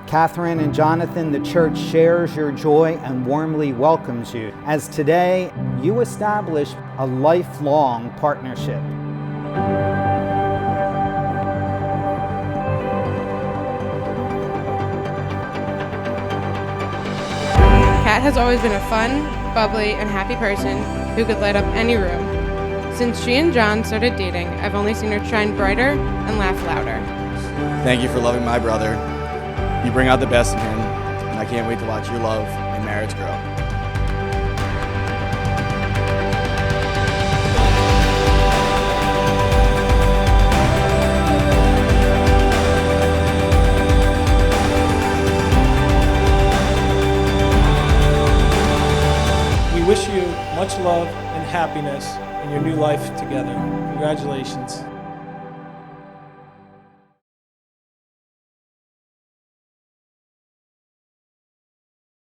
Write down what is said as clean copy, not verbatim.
Catherine and Jonathan, the church shares your joy and warmly welcomes you, as today you establish a lifelong partnership. Kat has always been a fun, bubbly, and happy person who could light up any room. Since she and John started dating, I've only seen her shine brighter and laugh louder. Thank you for loving my brother. You bring out the best in him, and I can't wait to watch your love and marriage grow. We wish you much love and happiness in your new life together. Congratulations.